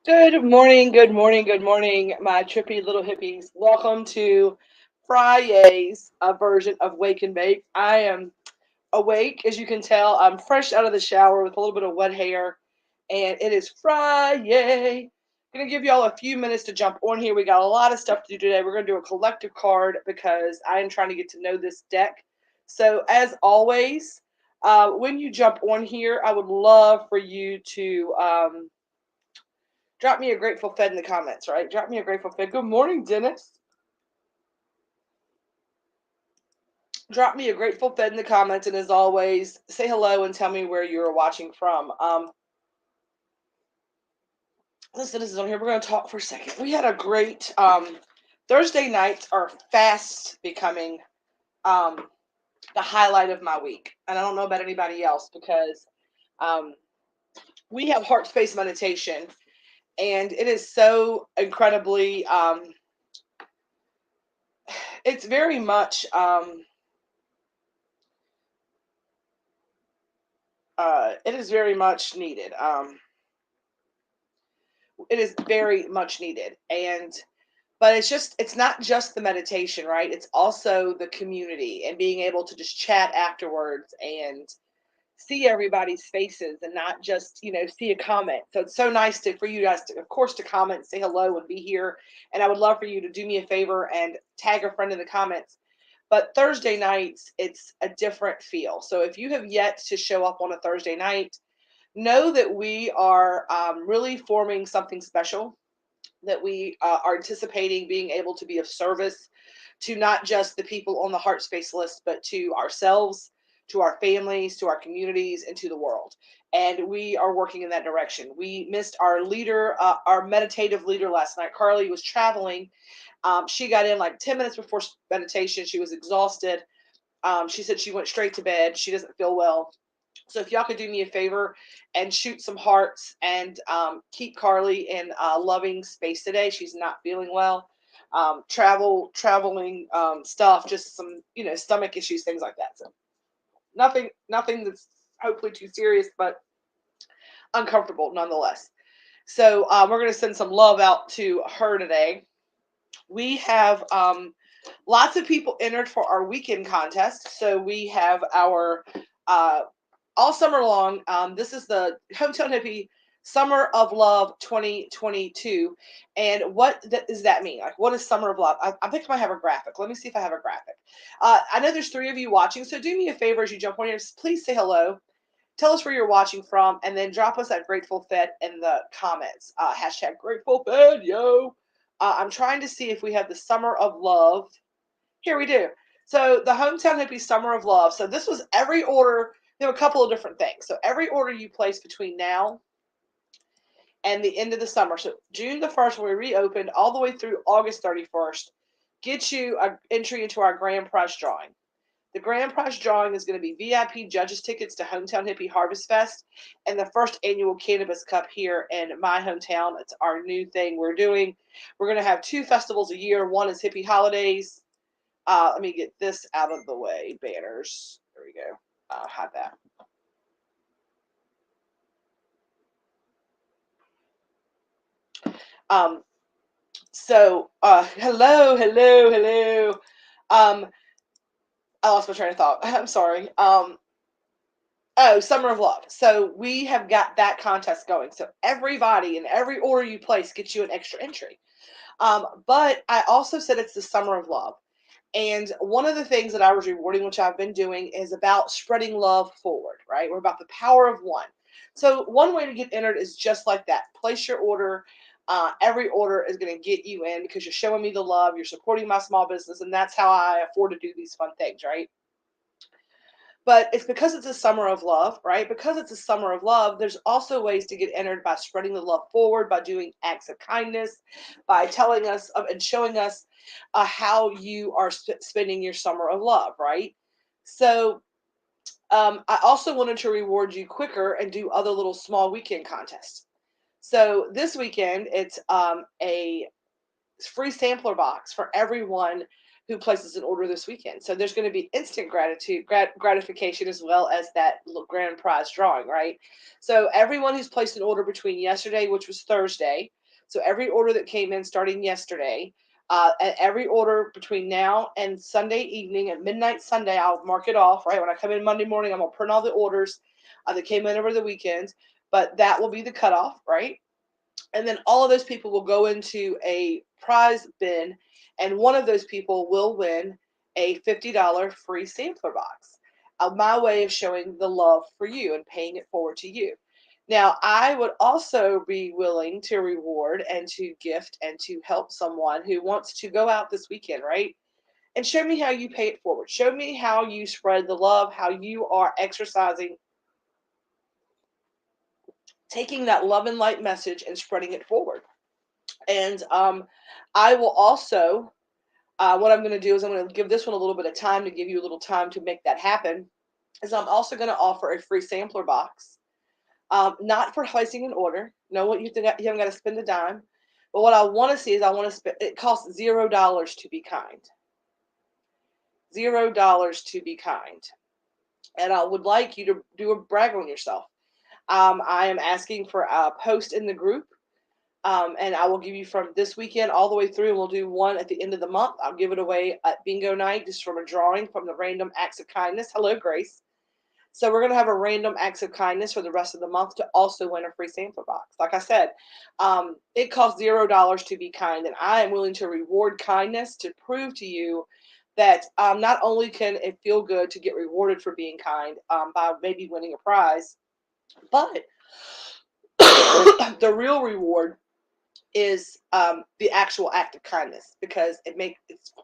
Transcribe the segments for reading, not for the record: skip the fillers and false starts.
Good morning, good morning, good morning, my trippy little hippies. Welcome to Fri-Yay's version of Wake and Bake. I am awake, as you can tell. I'm fresh out of the shower with a little bit of wet hair, and it is Fri-Yay. Gonna give y'all a few minutes to jump on here. We got a lot of stuff to do today. We're gonna do a collective card because I am trying to get to know this deck. So, as always, when you jump on here, I would love for you to drop me a grateful fed in the comments, right? Drop me a grateful fed. Good morning, Dennis. Drop me a grateful fed in the comments, and as always, say hello and tell me where you're watching from. Listen, this is on here. We're going to talk for a second. We had a great Thursday nights are fast becoming the highlight of my week, and I don't know about anybody else because um, we have heart space meditation, and it is so incredibly. It's very much. It is very much needed. It is very much needed, and but it's not just the meditation, right? It's also the community and being able to just chat afterwards and see everybody's faces and not just see a comment. So it's so nice for you guys to, of course, to comment, say hello, and be here. And I would love for you to do me a favor and tag a friend in the comments. But Thursday nights, it's a different feel. So if you have yet to show up on a Thursday night, know that we are really forming something special, that we are anticipating being able to be of service to not just the people on the heart space list, but to ourselves, to our families, to our communities, and to the world. And we are working in that direction. We missed our leader, our meditative leader last night. Carly was traveling. She got in like 10 minutes before meditation. She was exhausted. She said she went straight to bed. She doesn't feel well. So if y'all could do me a favor and shoot some hearts and keep Carly in loving space today. She's not feeling well. Traveling stuff, just some stomach issues, things like that. So nothing that's hopefully too serious, but uncomfortable nonetheless. So we're gonna send some love out to her today. We have lots of people entered for our weekend contest. So we have our all summer long. This is the Hometown Hippie Summer of Love 2022. And what does that mean? Like, what is Summer of Love? I think I might have a graphic. Let me see if I have a graphic. I know there's 3 of you watching, so do me a favor as you jump on here. Please say hello. Tell us where you're watching from, and then drop us that Grateful Fed in the comments. Hashtag Grateful Fed, yo. I'm trying to see if we have the Summer of Love. Here we do. So the Hometown Hippie Summer of Love. So this was every order. We have a couple of different things. So every order you place between now and the end of the summer. So June the 1st, when we reopened, all the way through August 31st, gets you an entry into our grand prize drawing. The grand prize drawing is going to be VIP judges tickets to Hometown Hippie Harvest Fest and the first annual Cannabis Cup here in my hometown. It's our new thing we're doing. We're going to have 2 festivals a year. One is Hippie Holidays. Let me get this out of the way. Banners. There we go. Hide that. Um, hello. I lost my train of thought. I'm sorry. Oh, Summer of Love. So we have got that contest going. So everybody in every order you place gets you an extra entry. But I also said it's the Summer of Love. And one of the things that I was rewarding, which I've been doing, is about spreading love forward, right? We're about the power of one. So one way to get entered is just like that. Place your order. Every order is going to get you in because you're showing me the love. You're supporting my small business. And that's how I afford to do these fun things, right? But it's because it's a summer of love, right? Because it's a summer of love, there's also ways to get entered by spreading the love forward, by doing acts of kindness, by telling us and showing us how you are spending your summer of love, right? So I also wanted to reward you quicker and do other little small weekend contests. So this weekend, it's a free sampler box for everyone who places an order this weekend. So there's going to be instant gratification as well as that grand prize drawing, right? So everyone who's placed an order between yesterday, which was Thursday, so every order that came in starting yesterday, and every order between now and Sunday evening at midnight Sunday, I'll mark it off, right? When I come in Monday morning, I'm going to print all the orders that came in over the weekend, but that will be the cutoff, right? And then all of those people will go into a prize bin, and one of those people will win a $50 free sampler box. My way of showing the love for you and paying it forward to you. Now, I would also be willing to reward and to gift and to help someone who wants to go out this weekend, right? And show me how you pay it forward. Show me how you spread the love, how you are exercising, taking that love and light message and spreading it forward. And I will also, what I'm going to do is I'm going to give this one a little bit of time to give you a little time to make that happen. Is I'm also going to offer a free sampler box, not for placing an order. No, what you think you haven't got to spend a dime. But what I want to see is I want to spend. It costs $0 to be kind. $0 to be kind. And I would like you to do a brag on yourself. I am asking for a post in the group. And I will give you from this weekend all the way through, and we'll do one at the end of the month. I'll give it away at bingo night just from a drawing from the random acts of kindness. Hello, Grace. So we're going to have a random acts of kindness for the rest of the month to also win a free sampler box. Like I said, it costs $0 to be kind, and I am willing to reward kindness to prove to you that not only can it feel good to get rewarded for being kind by maybe winning a prize, but the real reward is the actual act of kindness, because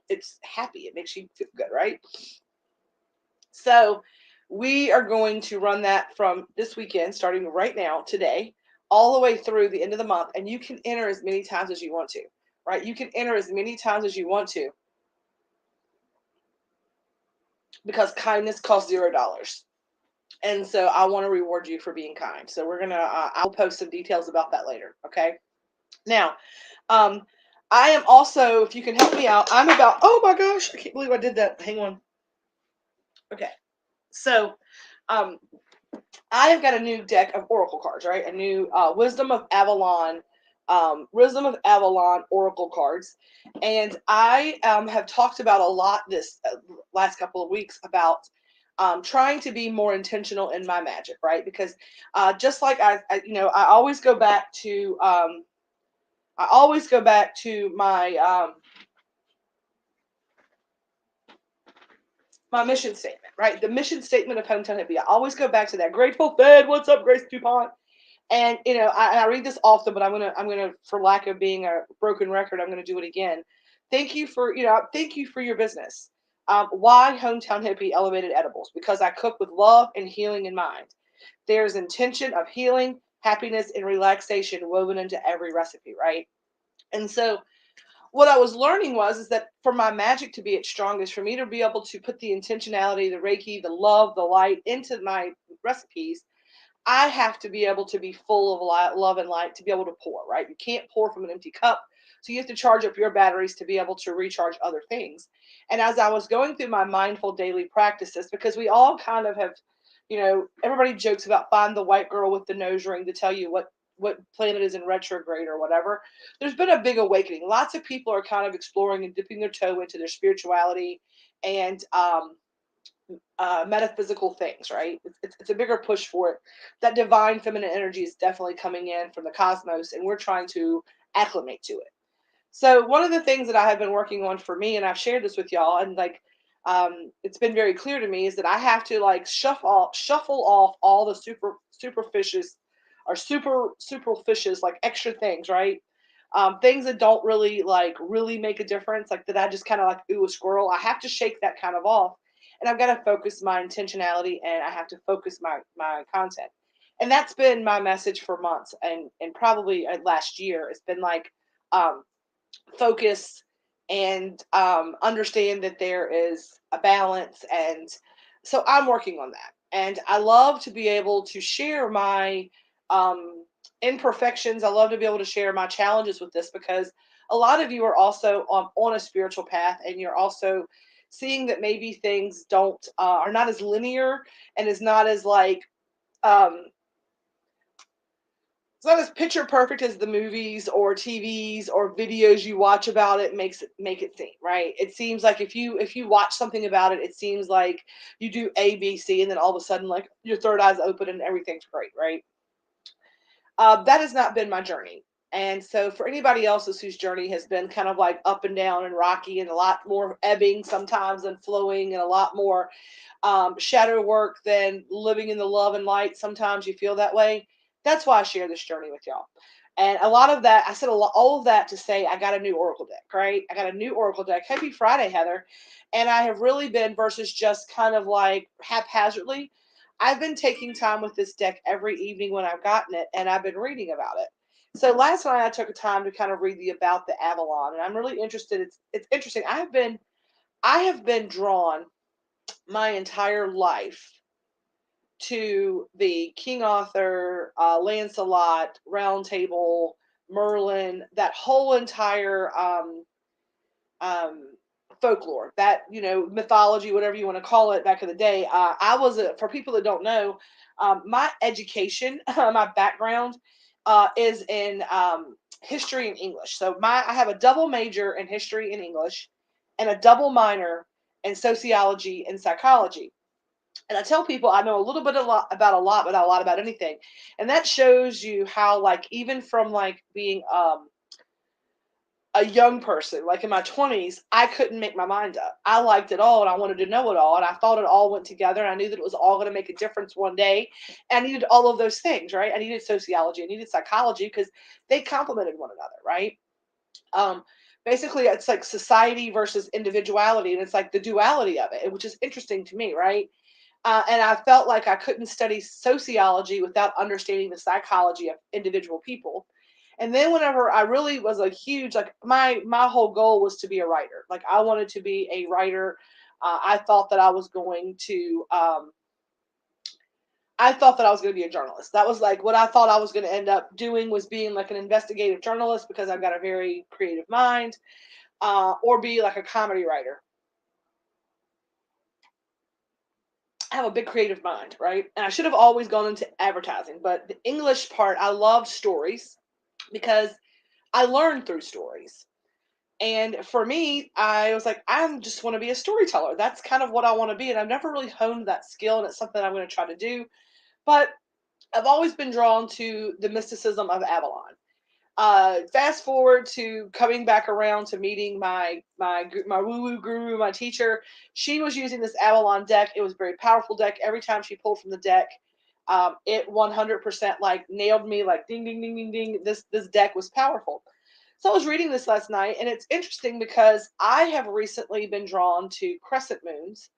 it's happy. It makes you feel good, right? So we are going to run that from this weekend, starting right now, today, all the way through the end of the month, and you can enter as many times as you want to, right? You can enter as many times as you want to, because kindness costs $0. And so I want to reward you for being kind. So we're gonna I'll post some details about that later. Okay. Now, I am also, if you can help me out, I'm about, oh my gosh, I can't believe I did that. Hang on. Okay. So, I have got a new deck of Oracle cards, right? A new Wisdom of Avalon Oracle cards. And I have talked about a lot this last couple of weeks about trying to be more intentional in my magic, right? Because just like I always go back to my my mission statement, right? The mission statement of Hometown Hippie. I always go back to that. Grateful Fed, what's up, Grace DuPont? And I read this often, but I'm gonna, for lack of being a broken record, I'm gonna do it again. Thank you for your business. Why Hometown Hippie Elevated Edibles? Because I cook with love and healing in mind. There's intention of healing, happiness, and relaxation woven into every recipe, right? And so what I was learning is that for my magic to be its strongest, for me to be able to put the intentionality, the Reiki, the love, the light into my recipes, I have to be able to be full of love and light to be able to pour, right? You can't pour from an empty cup. So you have to charge up your batteries to be able to recharge other things. And as I was going through my mindful daily practices, because we all kind of have, everybody jokes about find the white girl with the nose ring to tell you what planet is in retrograde or whatever. There's been a big awakening. Lots of people are kind of exploring and dipping their toe into their spirituality and metaphysical things, right? It's a bigger push for it. That divine feminine energy is definitely coming in from the cosmos, and we're trying to acclimate to it. So one of the things that I have been working on for me, and I've shared this with y'all, and it's been very clear to me, is that I have to shuffle off all the super fishes or super fishes, like extra things, right? Things that don't really make a difference, like that I just kind of like, ooh, a squirrel. I have to shake that kind of off, and I've got to focus my intentionality, and I have to focus my content. And that's been my message for months, and probably last year. It's been like focus and understand that there is a balance, and so I'm working on that. And I love to be able to share my imperfections. I love to be able to share my challenges with this because a lot of you are also on a spiritual path, and you're also seeing that maybe things don't are not as linear, and is not as like um, it's not as picture perfect as the movies or TVs or videos you watch about it make it seem, right? It seems like if you watch something about it, it seems like you do A, B, C, and then all of a sudden, like your third eye's open and everything's great, right? That has not been my journey. And so, for anybody else's whose journey has been kind of like up and down and rocky and a lot more ebbing sometimes than flowing, and a lot more shadow work than living in the love and light, sometimes you feel that way. That's why I share this journey with y'all. And a lot of that, I said all of that to say I got a new Oracle deck, right? I got a new Oracle deck. Happy Friday, Heather. And I have really been, versus just kind of like haphazardly, I've been taking time with this deck every evening when I've gotten it, and I've been reading about it. So last night I took a time to kind of read about the Avalon, and I'm really interested. It's interesting. I have been drawn my entire life to the King Arthur, Lancelot, Round Table, Merlin, that whole entire um, folklore, that mythology, whatever you want to call it. Back in the day, for people that don't know, my education, my background is in history and English. So I have a double major in history and English, and a double minor in sociology and psychology. And I tell people I know a little bit about a lot, but not a lot about anything. And that shows you how, like, even from like being a young person, like in my 20s, I couldn't make my mind up. I liked it all and I wanted to know it all. And I thought it all went together. And I knew that it was all going to make a difference one day. And I needed all of those things, right? I needed sociology, I needed psychology, because they complemented one another, right? Um, Basically, it's like society versus individuality. And it's like the duality of it, which is interesting to me, right? And I felt like I couldn't study sociology without understanding the psychology of individual people. And then whenever I really was a huge, like, my whole goal was to be a writer. Like, I wanted to be a writer. I thought that I was going to I thought that I was going to be a journalist. That was like what I thought I was going to end up doing, was being like an investigative journalist, because I've got a very creative mind, or be like a comedy writer. I have a big creative mind, right? And I should have always gone into advertising, but the English part, I loved stories because I learned through stories. And for me, I was like, I just want to be a storyteller. That's kind of what I want to be. And I've never really honed that skill, and it's something I'm going to try to do. But I've always been drawn to the mysticism of Avalon. Fast forward to coming back around to meeting my woo woo guru, my teacher. She was using this Avalon deck. It was a very powerful deck. Every time she pulled from the deck, it 100% like nailed me, like ding ding ding ding ding. This deck was powerful. So I was reading this last night, and it's interesting because I have recently been drawn to crescent moons,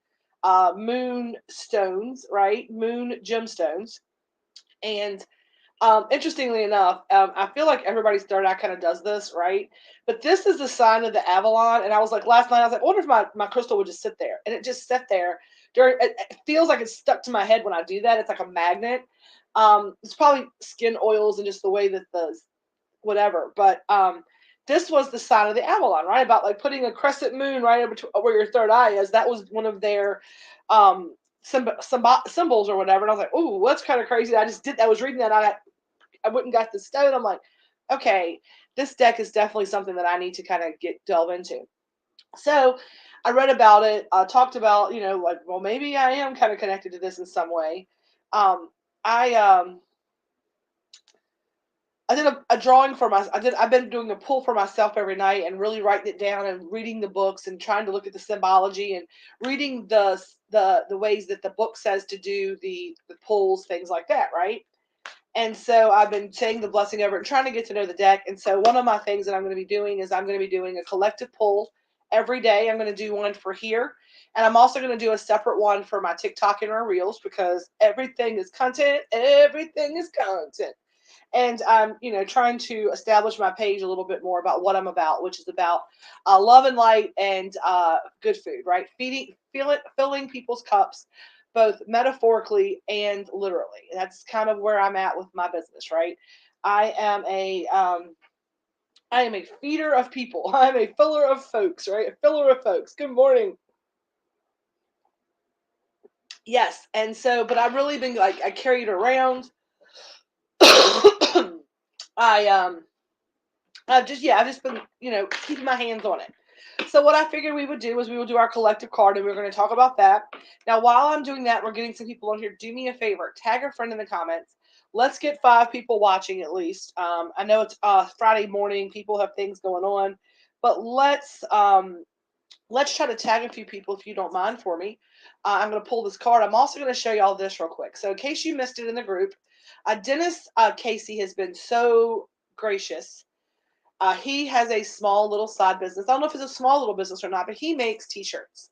moon stones, right? Moon gemstones, and interestingly enough, I feel like everybody's third eye kind of does this, right? But this is the sign of the Avalon. And I was like, last night, I was like, I wonder if my crystal would just sit there. And it just sat there. It feels like it's stuck to my head when I do that. It's like a magnet. It's probably skin oils and just the way that the whatever. But this was the sign of the Avalon, right? About like putting a crescent moon right over where your third eye is. That was one of their um, symbols or whatever. And I was like, oh, that's kind of crazy. I was reading that. I went and got the stone. I'm like, okay, this deck is definitely something that I need to kind of delve into. So I read about it, talked about, like, well, maybe I am kind of connected to this in some way. Um, I I did a drawing for I've been doing a pull for myself every night, and really writing it down and reading the books and trying to look at the symbology and reading the ways that the book says to do the pulls, things like that, right? And so I've been saying the blessing over it and trying to get to know the deck. And so one of my things that I'm going to be doing is I'm going to be doing a collective pull every day. I'm going to do one for here. And I'm also going to do a separate one for my TikTok and my Reels, because everything is content. Everything is content. And I'm, trying to establish my page a little bit more about what I'm about, which is about love and light and good food, right? Filling people's cups, both metaphorically and literally. That's kind of where I'm at with my business, right? I am a I am a feeder of people. I'm a filler of folks, right? A filler of folks. Good morning. Yes, and so, but I've really been like I carry it around. I I've just been keeping my hands on it. So what I figured we would do is we would do our collective card, and we're going to talk about that. Now, while I'm doing that, we're getting some people on here. Do me a favor, tag a friend in the comments. Let's get 5 people watching at least. I know it's Friday morning; people have things going on, but let's try to tag a few people if you don't mind for me. I'm going to pull this card. I'm also going to show y'all this real quick. So in case you missed it in the group, Dennis Casey has been so gracious. He has a small little side business. I don't know if it's a small little business or not, but he makes t-shirts.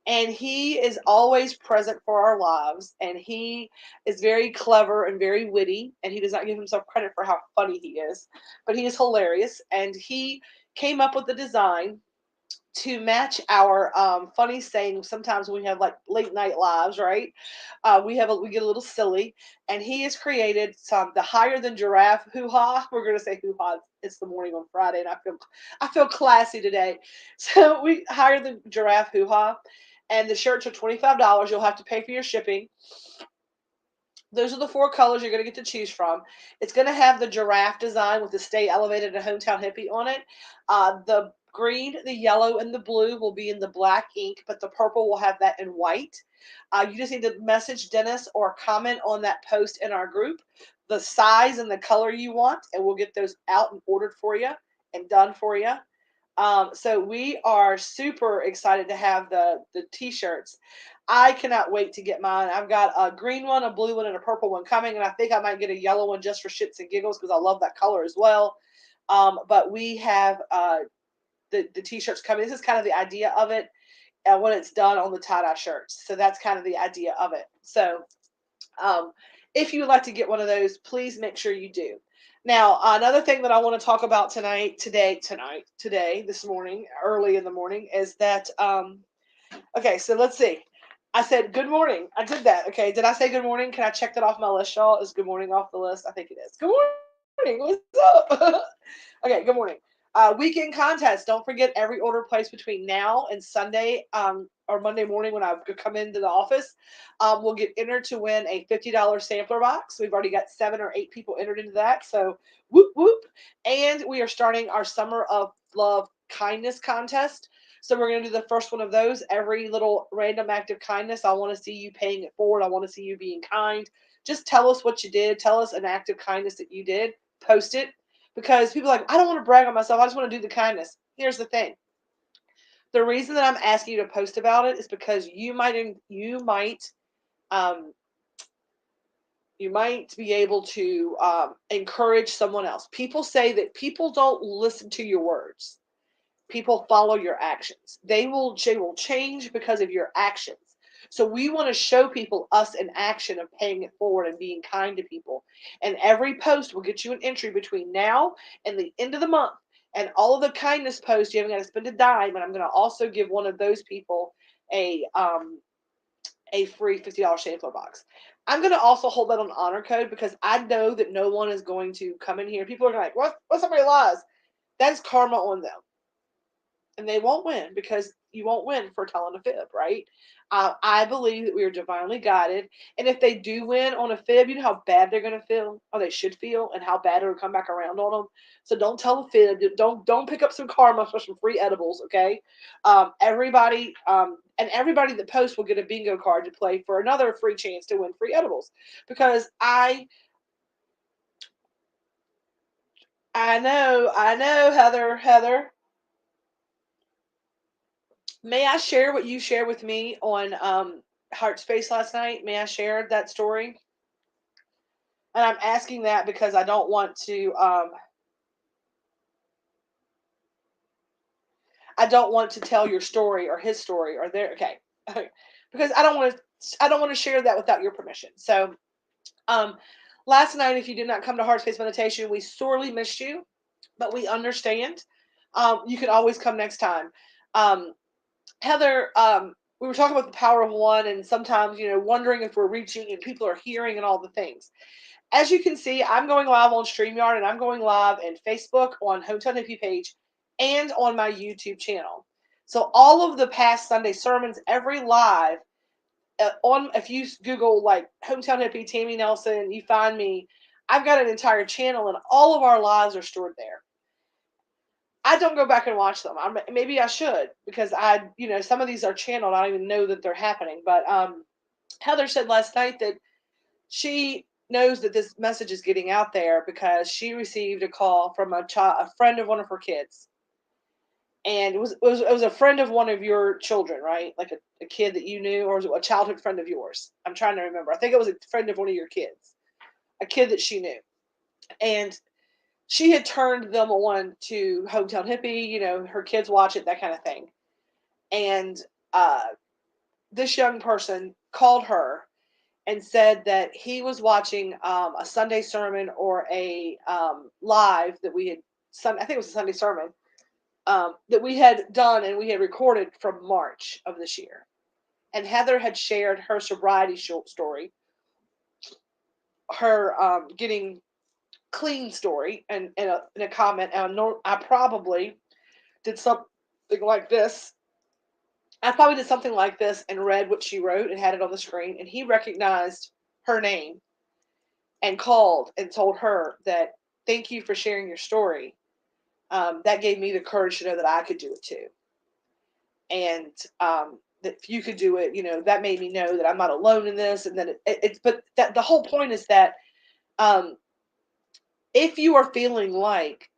And he is always present for our lives. And he is very clever and very witty. And he does not give himself credit for how funny he is. But he is hilarious. And he came up with the design to match our funny saying. Sometimes when we have like late night lives, right? We get a little silly, and he has created some the higher than giraffe hoo ha. We're gonna say hoo ha. It's the morning on Friday, and I feel classy today. So we higher than giraffe hoo ha, and the shirts are $25. You'll have to pay for your shipping. Those are the 4 colors you're going to get to choose from. It's going to have the giraffe design with the Stay Elevated and Hometown Hippie on it. The green, the yellow, and the blue will be in the black ink, but the purple will have that in white. You just need to message Dennis or comment on that post in our group the size and the color you want, and we'll get those out and ordered for you and done for you. So we are super excited to have the t-shirts. I cannot wait to get mine. I've got a green one, a blue one, and a purple one coming, and I think I might get a yellow one just for shits and giggles because I love that color as well. But we have the t-shirts coming. This is kind of the idea of it when it's done on the tie-dye shirts. So that's kind of the idea of it. So if you would like to get one of those, please make sure you do. Now, another thing that I want to talk about today, this morning, early in the morning, is that, okay, so let's see. I said good morning. I did that. Okay, did I say good morning? Can I check that off my list, y'all? Is good morning off the list? I think it is. Good morning. What's up? Okay, good morning. Weekend contest. Don't forget every order placed between now and Sunday or Monday morning when I come into the office will get entered to win a $50 sampler box. We've already got 7 or 8 people entered into that. So whoop whoop. And we are starting our Summer of Love Kindness contest. So we're going to do the first one of those. Every little random act of kindness, I want to see you paying it forward. I want to see you being kind. Just tell us what you did. Tell us an act of kindness that you did. Post it. Because people are like, I don't want to brag on myself. I just want to do the kindness. Here's the thing. The reason that I'm asking you to post about it is because you might um, be able to encourage someone else. People say that people don't listen to your words. People follow your actions. They will change because of your actions. So we want to show people us in action of paying it forward and being kind to people. And every post will get you an entry between now and the end of the month. And all of the kindness posts, you haven't got to spend a dime. And I'm going to also give one of those people a free $50 sampler box. I'm going to also hold that on honor code because I know that no one is going to come in here. People are like, what's somebody lies? That's karma on them. And they won't win because you won't win for telling a fib, right? I believe that we are divinely guided, and if they do win on a fib, you know how bad they're going to feel, or they should feel, and how bad it'll come back around on them. So don't tell a fib. Don't pick up some karma for some free edibles, okay? Everybody that posts will get a bingo card to play for another free chance to win free edibles, because I know, Heather. May I share what you shared with me on Heart Space last night? May I share that story? And I'm asking that because I don't want to. I don't want to tell your story or his story or their. Okay, because I don't want to. I don't want to share that without your permission. So, last night, if you did not come to Heart Space Meditation, we sorely missed you, but we understand. You can always come next time. Heather we were talking about the power of one, and sometimes, wondering if we're reaching and people are hearing and all the things. As you can see, I'm going live on StreamYard, and I'm going live in Facebook on Hometown Hippie page and on my YouTube channel. So all of the past Sunday sermons, every live, on if you Google like Hometown Hippie Tammy Nelson, you find me. I've got an entire channel, and all of our lives are stored there. I don't go back and watch them. Maybe I should, because some of these are channeled. I don't even know that they're happening. But Heather said last night that she knows that this message is getting out there because she received a call from a friend of one of her kids, and it was a friend of one of your children, right? Like a kid that you knew, or was it a childhood friend of yours? I'm trying to remember. I think it was a friend of one of your kids, a kid that she knew, and she had turned them on to Hometown Hippie. Her kids watch it, that kind of thing. And uh, this young person called her and said that he was watching a Sunday sermon or a live that we had. I think it was a Sunday sermon that we had done and we had recorded from March of this year. And Heather had shared her sobriety story, her getting clean story, and in a comment. And I probably did something like this. I probably did something like this and read what she wrote and had it on the screen. And he recognized her name and called and told her that, thank you for sharing your story. That gave me the courage to know that I could do it too. And that if you could do it, that made me know that I'm not alone in this. And that but that the whole point is that um, if you are feeling like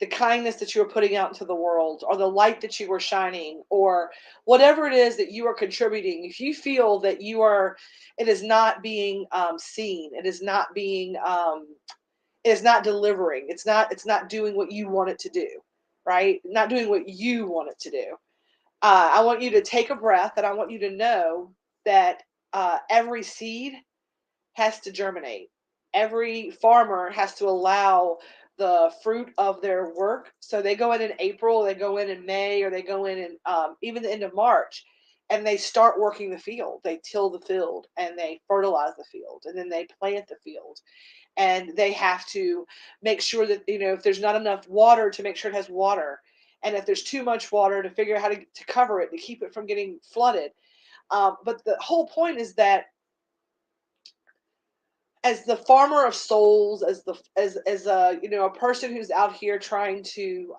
the kindness that you are putting out into the world, or the light that you are shining, or whatever it is that you are contributing, if you feel that it is not being seen, it is not being, it is not delivering, it's not doing what you want it to do, right? Not doing what you want it to do. I want you to take a breath, and I want you to know that every seed has to germinate. Every farmer has to allow the fruit of their work. So they go in April, they go in May, or they go in even the end of March, and they start working the field. They till the field, and they fertilize the field, and then they plant the field. And they have to make sure that, if there's not enough water, to make sure it has water. And if there's too much water, to figure out how to cover it, to keep it from getting flooded. But the whole point is that, as the farmer of souls, as a person who's out here trying to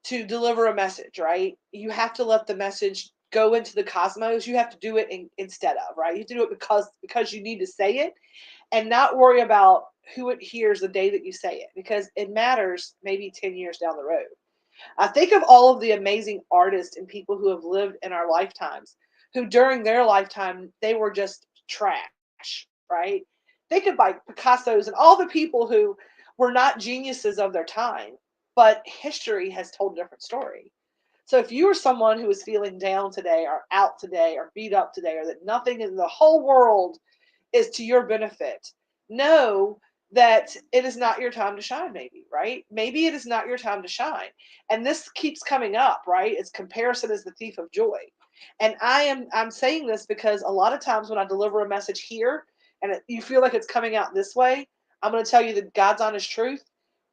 deliver a message, right? You have to let the message go into the cosmos. You have to do it instead of, right? You have to do it because you need to say it, and not worry about who it hears the day that you say it, because it matters maybe 10 years down the road. I think of all of the amazing artists and people who have lived in our lifetimes, who during their lifetime, they were just trash, right? Think of like Picasso's and all the people who were not geniuses of their time, but history has told a different story. So if you are someone who is feeling down today, or out today, or beat up today, or that nothing in the whole world is to your benefit, know that it is not your time to shine, maybe, right? Maybe it is not your time to shine. And this keeps coming up, right? It's comparison is the thief of joy. And I'm saying this because a lot of times when I deliver a message here, and you feel like it's coming out this way, I'm going to tell you the God's honest truth.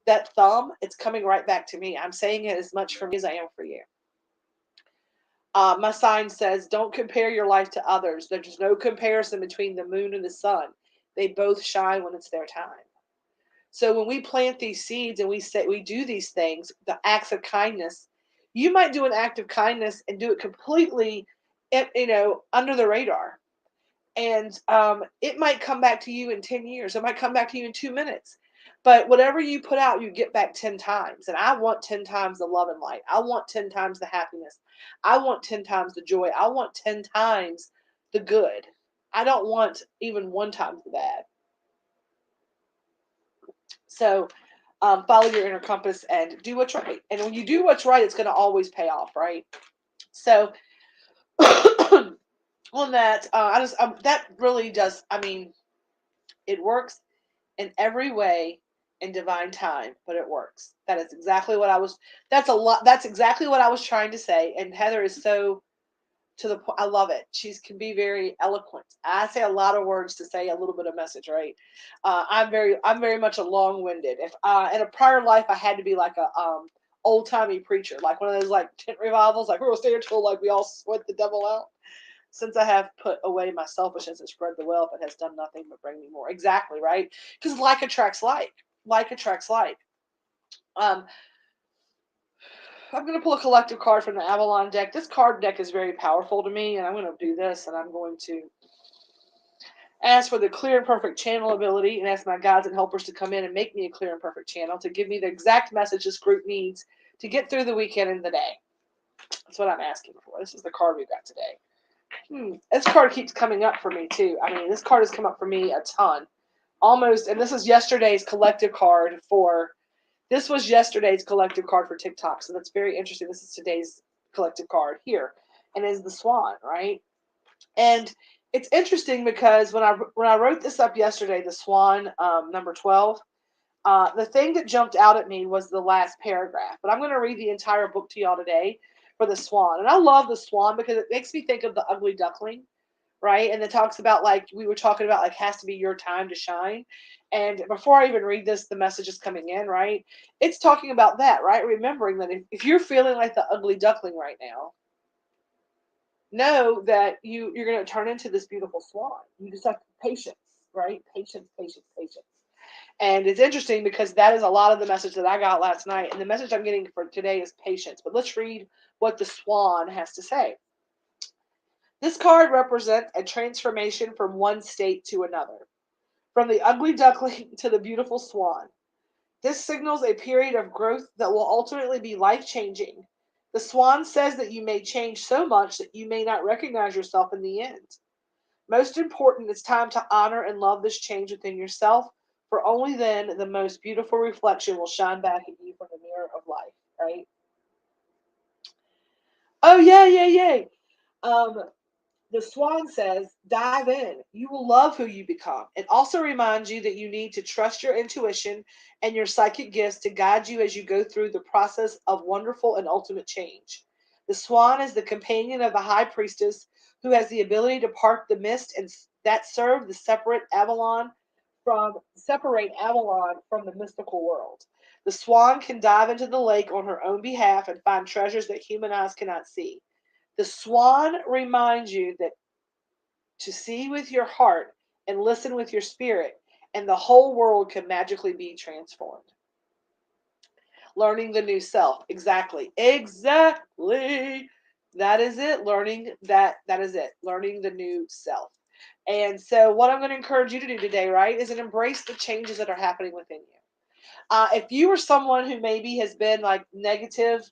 That thumb, it's coming right back to me. I'm saying it as much for me as I am for you. My sign says, don't compare your life to others. There's no comparison between the moon and the sun. They both shine when it's their time. So when we plant these seeds and we do these things, the acts of kindness, you might do an act of kindness and do it completely, under the radar. And it might come back to you in 10 years. It might come back to you in 2 minutes. But whatever you put out, you get back 10 times. And I want 10 times the love and light. I want 10 times the happiness. I want 10 times the joy. I want 10 times the good. I don't want even 1 time the bad. So follow your inner compass and do what's right. And when you do what's right, it's going to always pay off, right? So on that, that really does. I mean, it works in every way in divine time, but it works. That's exactly what I was trying to say. And Heather is so to the point. I love it. She can be very eloquent. I say a lot of words to say a little bit of message, right? I'm very much a long-winded. If in a prior life I had to be like a old-timey preacher, like one of those like tent revivals, like we're gonna stay until like we all sweat the devil out. Since I have put away my selfishness and spread the wealth, it has done nothing but bring me more. Exactly, right? Because like attracts like. Like attracts like. Um, I'm going to pull a collective card from the Avalon deck. This card deck is very powerful to me, and I'm going to do this, and I'm going to ask for the clear and perfect channel ability and ask my guides and helpers to come in and make me a clear and perfect channel to give me the exact message this group needs to get through the weekend and the day. That's what I'm asking for. This is the card we got today. This card keeps coming up for me, too. I mean, this card has come up for me a ton. Almost, and this is yesterday's collective card for... This was yesterday's collective card for TikTok, so that's very interesting. This is today's collective card here, and is the Swan, right? And it's interesting because when I wrote this up yesterday, the Swan number 12, the thing that jumped out at me was the last paragraph. But I'm going to read the entire book to y'all today for the Swan, and I love the Swan because it makes me think of the Ugly Duckling, right? And it talks about, like we were talking about, like has to be your time to shine. And before I even read this, the message is coming in, right? It's talking about that, right? Remembering that if you're feeling like the ugly duckling right now, know that you're going to turn into this beautiful swan. You just have patience, right? Patience, patience, patience. And it's interesting because that is a lot of the message that I got last night. And the message I'm getting for today is patience. But let's read what the swan has to say. This card represents a transformation from one state to another, from the ugly duckling to the beautiful swan. This signals a period of growth that will ultimately be life-changing. The swan says that you may change so much that you may not recognize yourself in the end. Most important, it's time to honor and love this change within yourself, for only then the most beautiful reflection will shine back at you from the mirror of life, right? Oh, yeah, yeah, yeah. Um, The swan says, dive in. You will love who you become. It also reminds you that you need to trust your intuition and your psychic gifts to guide you as you go through the process of wonderful and ultimate change. The swan is the companion of the high priestess who has the ability to part the mist and that serve the separate Avalon from the mystical world. The swan can dive into the lake on her own behalf and find treasures that human eyes cannot see. The swan reminds you that to see with your heart and listen with your spirit, and the whole world can magically be transformed. Learning the new self. Exactly. Exactly. That is it. That is it. Learning the new self. And so what I'm going to encourage you to do today, right, is to embrace the changes that are happening within you. If you are someone who maybe has been like negative,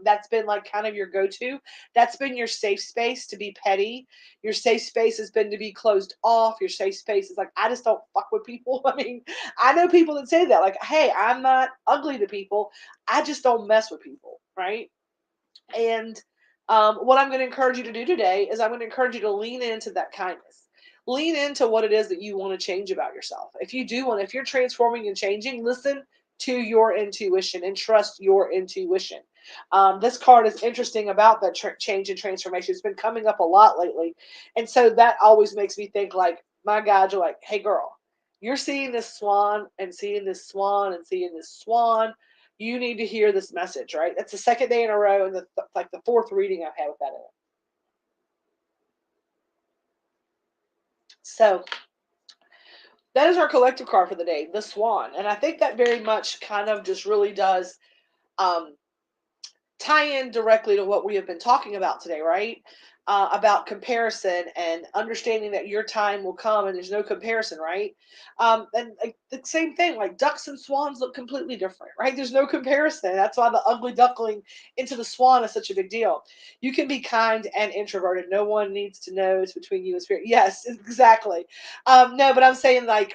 that's been like kind of your go-to. That's been your safe space to be petty. Your safe space has been to be closed off. Your safe space is like, I just don't fuck with people. I mean, I know people that say that, like, hey, I'm not ugly to people. I just don't mess with people, right? And what I'm going to encourage you to do today is I'm going to encourage you to lean into that kindness. Lean into what it is that you want to change about yourself. If you're transforming and changing, listen to your intuition and trust your intuition. This card is interesting about that change and transformation. It's been coming up a lot lately. And so that always makes me think like my guides are like, hey girl, you're seeing this swan and seeing this swan and seeing this swan. You need to hear this message, right? That's the second day in a row and like the fourth reading I've had with that in it. So that is our collective card for the day, the Swan. And I think that very much kind of just really does um, tie in directly to what we have been talking about today, right? About comparison and understanding that your time will come and there's no comparison, right? And like, the same thing, like ducks and swans look completely different, right? There's no comparison. That's why the ugly duckling into the swan is such a big deal. You can be kind and introverted. No one needs to know it's between you and spirit. Yes, exactly. No, but I'm saying like,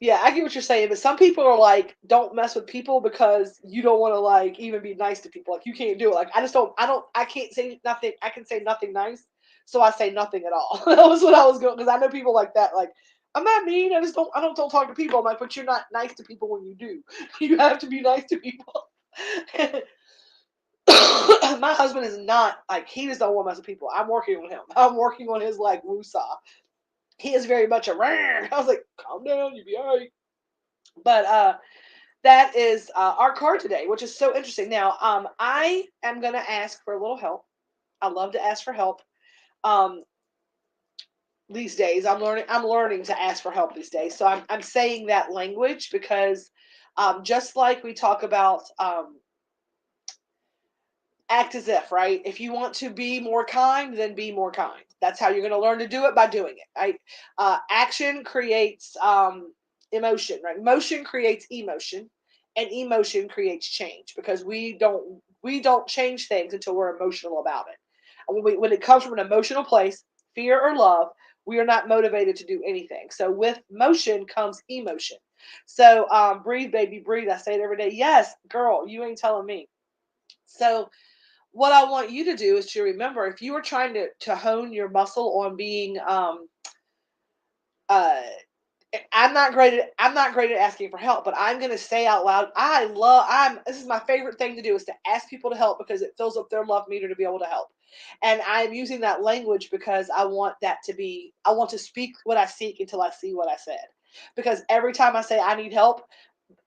yeah, I get what you're saying, but some people are like, don't mess with people because you don't want to like even be nice to people. Like you can't do it. Like I can't say nothing. I can say nothing nice, so I say nothing at all. That was what I was going because I know people like that. Like I'm not mean. I don't talk to people. I'm like, but you're not nice to people when you do. You have to be nice to people. My husband is not like, he just don't want to mess with people. I'm working on him. I'm working on his like woosah. He is very much a rah. I was like, calm down, you'll be all right. But that is our card today, which is so interesting. Now, I am gonna ask for a little help. I love to ask for help. Um, these days, I'm learning to ask for help these days. So I'm saying that language because just like we talk about act as if, right? If you want to be more kind, then be more kind. That's how you're going to learn to do it, by doing it, right? Action creates emotion, right? Motion creates emotion, and emotion creates change because we don't change things until we're emotional about it. And when it comes from an emotional place, fear or love, we are not motivated to do anything. So with motion comes emotion. So breathe, baby, breathe. I say it every day. Yes, girl, you ain't telling me. So what I want you to do is to remember, if you are trying to hone your muscle on being uh I'm not great at asking for help, but I'm going to say out loud, I'm this is my favorite thing to do, is to ask people to help because it fills up their love meter to be able to help. And I'm using that language because I want to speak what I seek until I see what I said. Because every time I say I need help,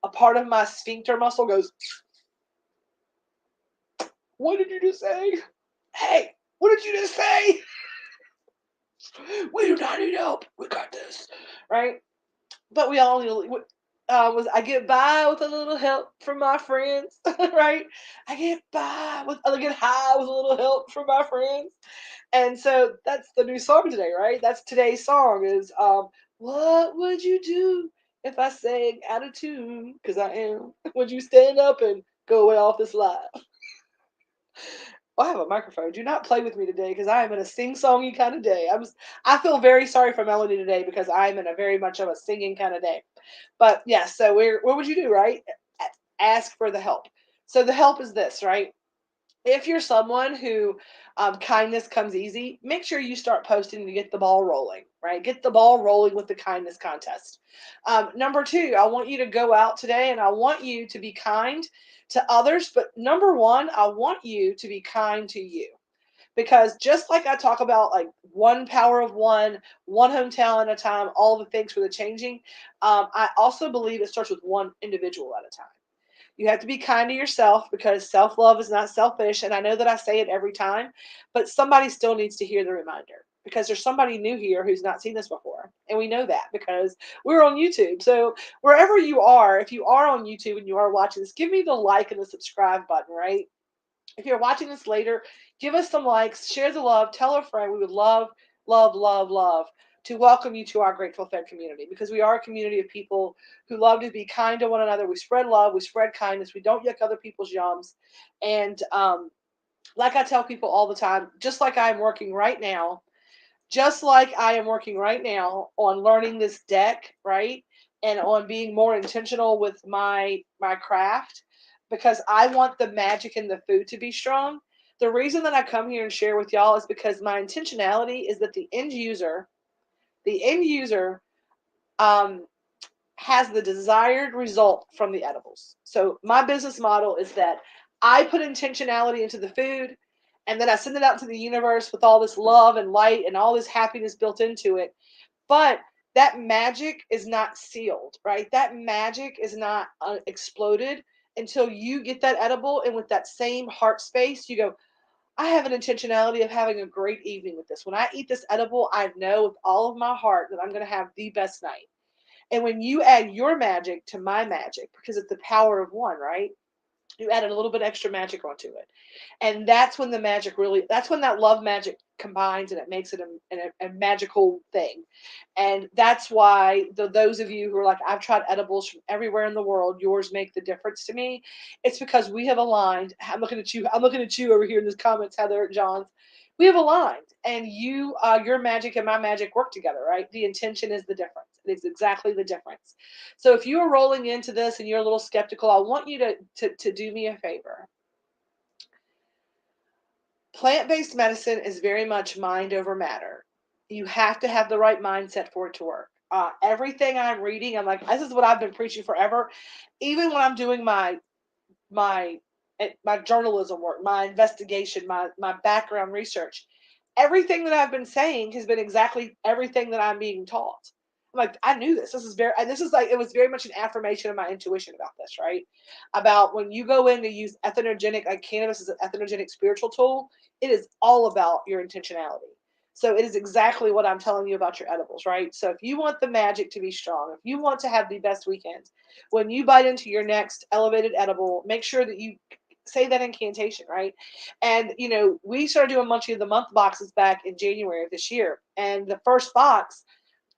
a part of my sphincter muscle goes, "What did you just say? Hey, what did you just say? We do not need help. We got this." Right? But we all need, was I get by with a little help from my friends, right? I get high with a little help from my friends. And so that's the new song today, right? That's today's song is what would you do if I sang out of tune? Because I am. Would you stand up and go away off this live? I have a microphone. Do not play with me today because I am in a sing-songy kind of day. I feel very sorry for Melody today because I am in a very much of a singing kind of day. But yeah, so what would you do, right? Ask for the help. So the help is this, right? If you're someone who kindness comes easy, make sure you start posting to get the ball rolling, right? Get the ball rolling with the kindness contest. Number two, I want you to go out today and I want you to be kind to others. But number one, I want you to be kind to you. Because just like I talk about, like one power of one hometown at a time, all the things for the changing, I also believe it starts with one individual at a time. You have to be kind to yourself because self love is not selfish. And I know that I say it every time, but somebody still needs to hear the reminder because there's somebody new here who's not seen this before. And we know that because we're on YouTube. So wherever you are, if you are on YouTube and you are watching this, give me the like and the subscribe button, right? If you're watching this later, give us some likes, share the love, tell a friend. We would love, love, love, love to welcome you to our Grateful Fed community because we are a community of people who love to be kind to one another. We spread love, we spread kindness, we don't yuck other people's yums. And like I tell people all the time, just like I am working right now on learning this deck, right? And on being more intentional with my craft because I want the magic in the food to be strong. The reason that I come here and share with y'all is because my intentionality is that the end user um, has the desired result from the edibles. So my business model is that I put intentionality into the food and then I send it out to the universe with all this love and light and all this happiness built into it. But that magic is not sealed, right? That magic is not exploded until you get that edible. And with that same heart space, you go, I have an intentionality of having a great evening with this. When I eat this edible, I know with all of my heart that I'm going to have the best night. And when you add your magic to my magic, because it's the power of one, right? You added a little bit extra magic onto it. And that's when that love magic combines and it makes it a magical thing. And that's why those of you who are like, I've tried edibles from everywhere in the world, yours make the difference to me. It's because we have aligned. I'm looking at you over here in the comments, Heather Johns. We have aligned, and your magic and my magic work together, right? The intention is the difference. It's exactly the difference. So if you are rolling into this and you're a little skeptical, I want you to do me a favor. Plant-based medicine is very much mind over matter. You have to have the right mindset for it to work. Everything I'm reading, I'm like, this is what I've been preaching forever. Even when I'm doing my my journalism work, my investigation, my background research. Everything that I've been saying has been exactly everything that I'm being taught. I'm like, I knew this. This is very, and this is like, it was very much an affirmation of my intuition about this, right? About when you go in to use ethanogenic, like cannabis is an ethanogenic spiritual tool, it is all about your intentionality. So it is exactly what I'm telling you about your edibles, right? So if you want the magic to be strong, if you want to have the best weekend, when you bite into your next elevated edible, make sure that you say that incantation, right? And we started doing Munchie of the Month boxes back in January of this year. And the first box,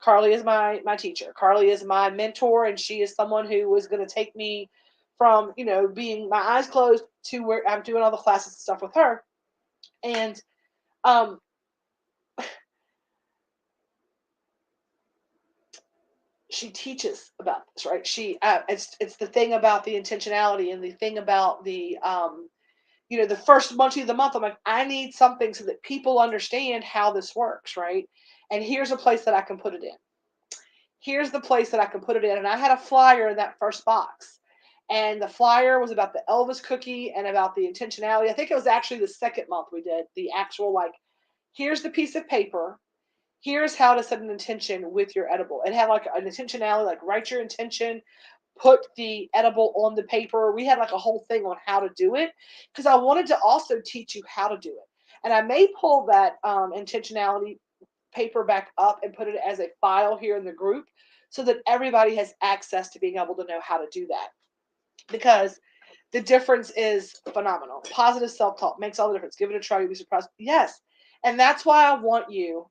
Carly is my teacher. Carly is my mentor, and she is someone who was going to take me from being my eyes closed to where I'm doing all the classes and stuff with her. And um, she teaches about this, right? It's the thing about the intentionality and the thing about the first Munchie of the Month. I'm like, I need something so that people understand how this works, right? And here's a place that I can put it in. Here's the place that I can put it in. And I had a flyer in that first box. And the flyer was about the Elvis cookie and about the intentionality. I think it was actually the second month we did the actual, like, here's the piece of paper. Here's how to set an intention with your edible. And have like an intentionality, like write your intention, put the edible on the paper. We had like a whole thing on how to do it because I wanted to also teach you how to do it. And I may pull that intentionality paper back up and put it as a file here in the group so that everybody has access to being able to know how to do that. Because the difference is phenomenal. Positive self-talk makes all the difference. Give it a try. You'll be surprised. Yes. And that's why I want you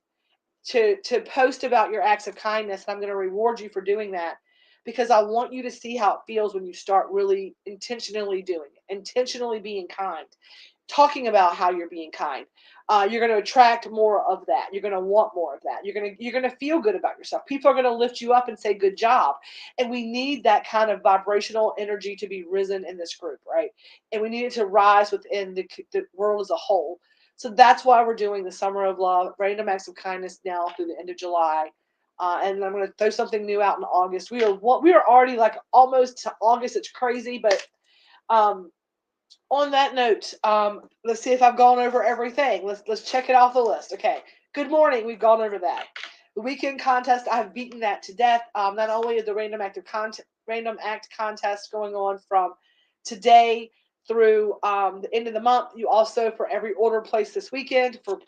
to post about your acts of kindness. And I'm going to reward you for doing that because I want you to see how it feels when you start really intentionally doing it, intentionally being kind, talking about how you're being kind. You're going to attract more of that. You're going to want more of that. You're going to feel good about yourself. People are going to lift you up and say good job. And we need that kind of vibrational energy to be risen in this group, right? And we need it to rise within the world as a whole. So that's why we're doing the Summer of Love, Random Acts of Kindness now through the end of July. And I'm going to throw something new out in August. We are already like almost to August. It's crazy, but um, on that note, let's see if I've gone over everything. Let's check it off the list. Okay. Good morning. We've gone over that. The weekend contest, I've beaten that to death. Not only is the random act contest going on from today through the end of the month, you also, for every order placed this weekend, for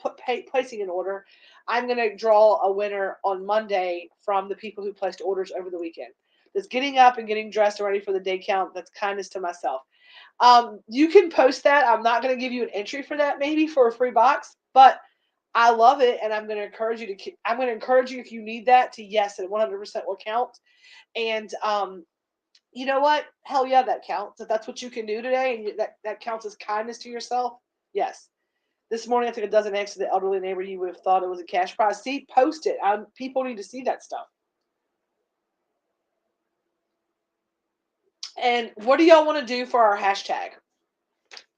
placing an order, I'm going to draw a winner on Monday from the people who placed orders over the weekend. That's getting up and getting dressed and ready for the day count. That's kindness to myself. You can post that. I'm not going to give you an entry for that, maybe for a free box, but I love it, and I'm going to encourage you to. I'm going to encourage you if you need that to yes, it 100% will count. And you know what? Hell yeah, that counts. If that's what you can do today, and that counts as kindness to yourself, yes. This morning I took a dozen eggs to the elderly neighbor. You would have thought it was a cash prize. See, post it. People need to see that stuff. And what do y'all want to do for our hashtag?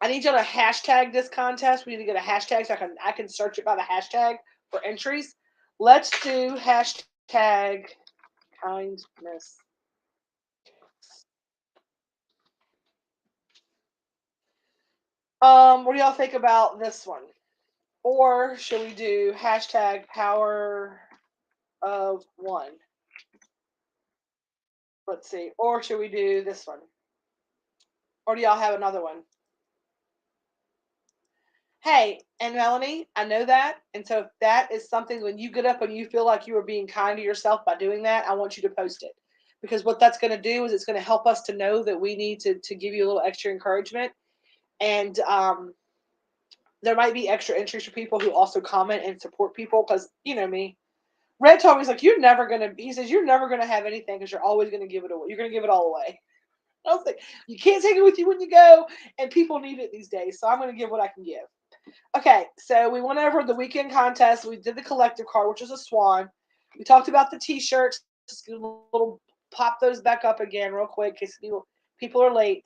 I need y'all to hashtag this contest. We need to get a hashtag so I can search it by the hashtag for entries. Let's do hashtag kindness. What do y'all think about this one? Or should we do hashtag power of one? Let's see. Or should we do this one? Or do y'all have another one? Hey, and Melanie, I know that. And so if that is something when you get up and you feel like you are being kind to yourself by doing that, I want you to post it. Because what that's going to do is it's going to help us to know that we need to give you a little extra encouragement. And there might be extra entries for people who also comment and support people because you know me. Red told me, he's like, you're never going to, he says, you're never going to have anything because you're always going to give it away. You're going to give it all away. I was like, you can't take it with you when you go. And people need it these days. So I'm going to give what I can give. Okay, so we went over the weekend contest. We did the collective card, which is a swan. We talked about the t-shirts. Just a little pop those back up again real quick in case people are late.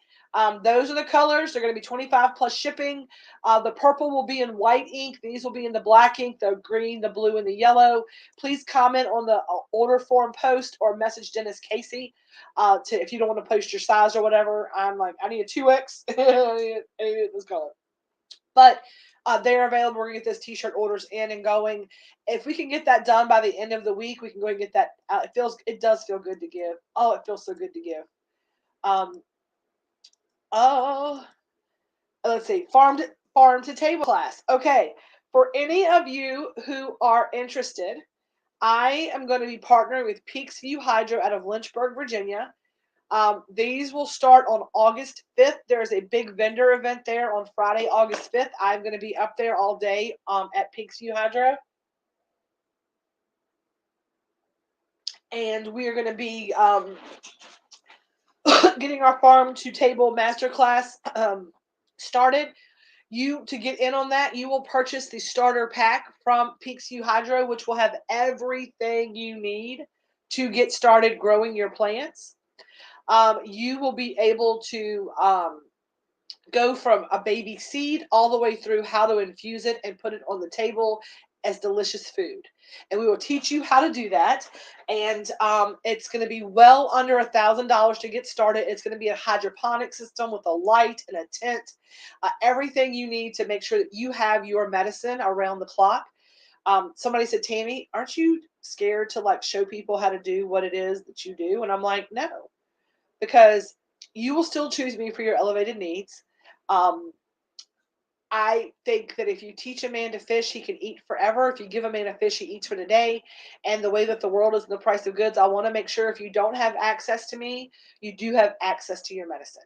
Those are the colors. They're going to be 25 plus shipping. The purple will be in white ink. These will be in the black ink, the green, the blue, and the yellow. Please comment on the order form post or message Dennis Casey if you don't want to post your size or whatever. I'm like, I need a 2X. I need this color. But they're available. We're going to get those t-shirt orders in and going. If we can get that done by the end of the week, we can go and get that out. It does feel good to give. Oh, it feels so good to give. Oh, let's see, farm to table class. Okay, for any of you who are interested, I am going to be partnering with Peaks View Hydro out of Lynchburg, Virginia. These will start on August 5th. There's a big vendor event there on Friday, August 5th. I'm going to be up there all day at Peaks View Hydro. And we are going to be getting our farm to table masterclass started. To get in on that, you will purchase the starter pack from Peaksview Hydro, which will have everything you need to get started growing your plants. You will be able to go from a baby seed all the way through how to infuse it and put it on the table as delicious food. And we will teach you how to do that. And it's going to be well under $1,000 to get started. It's going to be a hydroponic system with a light and a tent, everything you need to make sure that you have your medicine around the clock. Somebody said, Tammy, aren't you scared to like show people how to do what it is that you do? And I'm like, no, because you will still choose me for your elevated needs. I think that if you teach a man to fish, he can eat forever. If you give a man a fish, he eats for today. And the way that the world is in the price of goods, I want to make sure if you don't have access to me, you do have access to your medicine.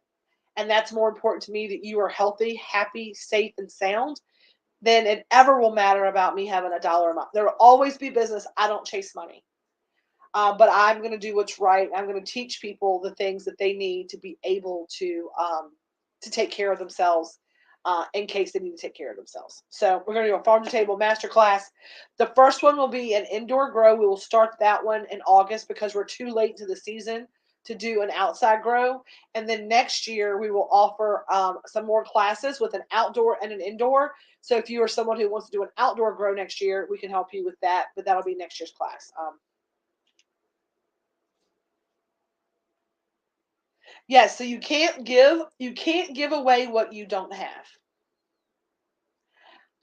And that's more important to me, that you are healthy, happy, safe, and sound, than it ever will matter about me having $1 a month. There will always be business. I don't chase money. But I'm going to do what's right. I'm going to teach people the things that they need to be able to take care of themselves in case they need to take care of themselves. So we're going to do a farm to table masterclass. The first one will be an indoor grow. We will start that one in August because we're too late to the season to do an outside grow. And then next year we will offer some more classes with an outdoor and an indoor. So if you are someone who wants to do an outdoor grow next year, we can help you with that. But that'll be next year's class. Yes, so you can't give away what you don't have.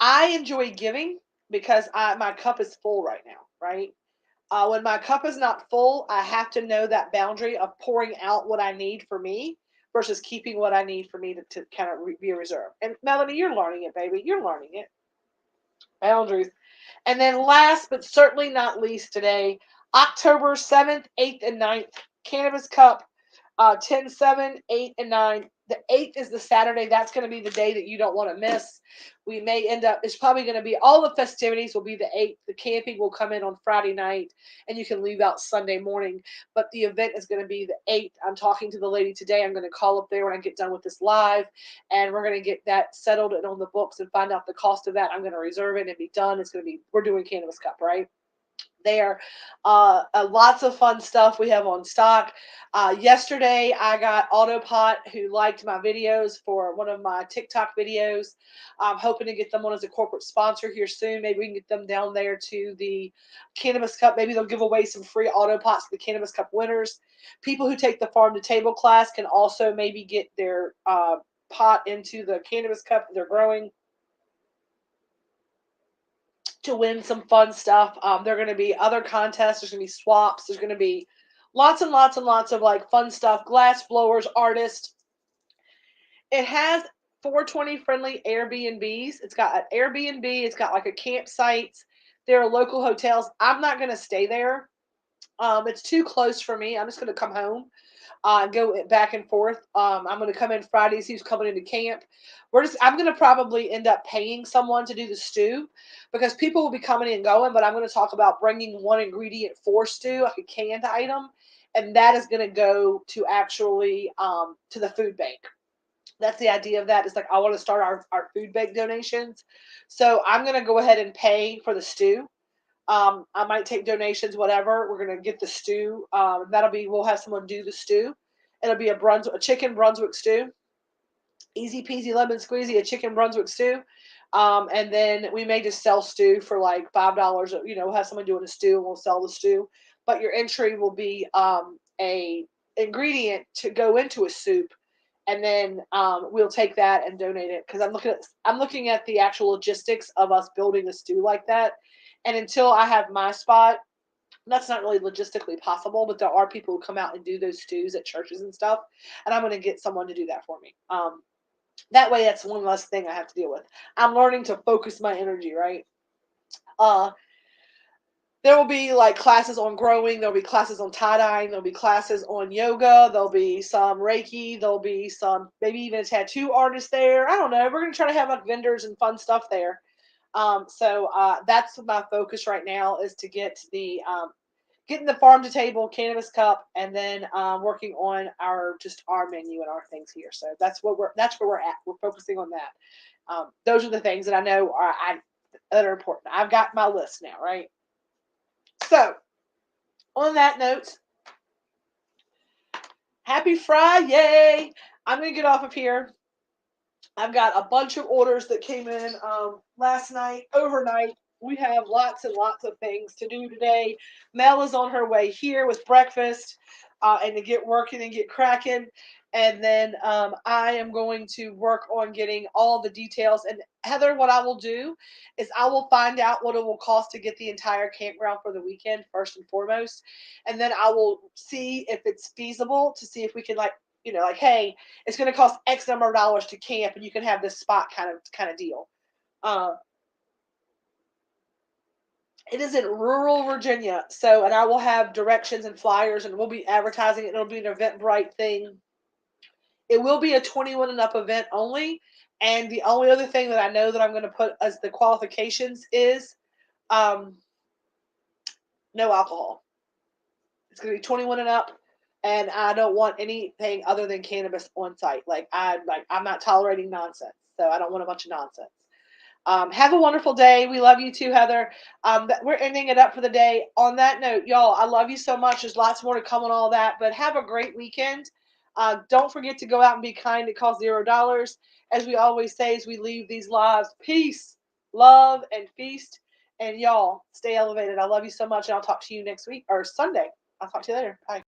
I enjoy giving because my cup is full right now, right? When my cup is not full, I have to know that boundary of pouring out what I need for me versus keeping what I need for me to kind of be a reserve. And Melanie, you're learning it, baby. You're learning it. Boundaries. And then last but certainly not least today, October 7th, 8th, and 9th, Cannabis Cup 10, 7, 8, and 9. The 8th is the Saturday. That's going to be the day that you don't want to miss. We may end up, it's probably going to be, all the festivities will be the 8th. The camping will come in on Friday night, and you can leave out Sunday morning. But the event is going to be the 8th. I'm talking to the lady today. I'm going to call up there when I get done with this live, and we're going to get that settled and on the books and find out the cost of that. I'm going to reserve it and be done. It's going to be, we're doing Cannabis Cup, right? There. Lots of fun stuff we have on stock. Yesterday, I got Autopot, who liked my videos for one of my TikTok videos. I'm hoping to get them on as a corporate sponsor here soon. Maybe we can get them down there to the Cannabis Cup. Maybe they'll give away some free Autopots to the Cannabis Cup winners. People who take the farm to table class can also maybe get their pot into the Cannabis Cup that they're growing to win some fun stuff. There are going to be other contests. There's going to be swaps. There's going to be lots and lots and lots of like fun stuff. Glass blowers, artists. It has 420 friendly Airbnbs. It's got an Airbnb. It's got like a campsite. There are local hotels. I'm not going to stay there. It's too close for me. I'm just going to come home. Go back and forth. I'm going to come in Fridays. He's coming into camp. I'm going to probably end up paying someone to do the stew because people will be coming and going, but I'm going to talk about bringing one ingredient for stew, like a canned item. And that is going to go to actually to the food bank. That's the idea of that. It's like, I want to start our food bank donations. So I'm going to go ahead and pay for the stew. I might take donations, whatever. We're gonna get the stew. We'll have someone do the stew. It'll be a chicken Brunswick stew. Easy peasy lemon squeezy, a chicken Brunswick stew. And then we may just sell stew for like $5. We'll have someone doing a stew and we'll sell the stew. But your entry will be a ingredient to go into a soup, and then we'll take that and donate it because I'm looking at the actual logistics of us building a stew like that. And until I have my spot, that's not really logistically possible, but there are people who come out and do those stews at churches and stuff, and I'm going to get someone to do that for me. That way, that's one less thing I have to deal with. I'm learning to focus my energy, right? Uh, there will be like classes on growing. There'll be classes on tie dyeing. There'll be classes on yoga. There'll be some Reiki. There'll be some maybe even a tattoo artist there. I don't know. We're gonna try to have like vendors and fun stuff there. So that's my focus right now is to get the getting the farm to table cannabis cup, and then working on our menu and our things here. So that's where we're at. We're focusing on that. Those are the things that I know that are important. I've got my list now, right? So on that note, happy Fri-Yay! I'm gonna get off of here. I've got a bunch of orders that came in last night, overnight. We have lots and lots of things to do today. Mel is on her way here with breakfast and to get working and get cracking. And then I am going to work on getting all the details. And Heather, what I will do is I will find out what it will cost to get the entire campground for the weekend, first and foremost. And then I will see if it's feasible to see if we can like, hey, it's going to cost X number of dollars to camp, and you can have this spot kind of deal. Uh, it is in rural Virginia, and I will have directions and flyers, and we'll be advertising it. It'll be an Eventbrite thing. It will be a 21 and up event only, and the only other thing that I know that I'm going to put as the qualifications is um, no alcohol. It's going to be 21 and up, and I don't want anything other than cannabis on site. I'm not tolerating nonsense, so I don't want a bunch of nonsense. Have a wonderful day. We love you too, Heather. We're ending it up for the day. On that note, y'all, I love you so much. There's lots more to come on all that, but have a great weekend. Don't forget to go out and be kind. It costs $0. As we always say, as we leave these lives, peace, love, and feast. And y'all, stay elevated. I love you so much, and I'll talk to you next week or Sunday. I'll talk to you later. Bye.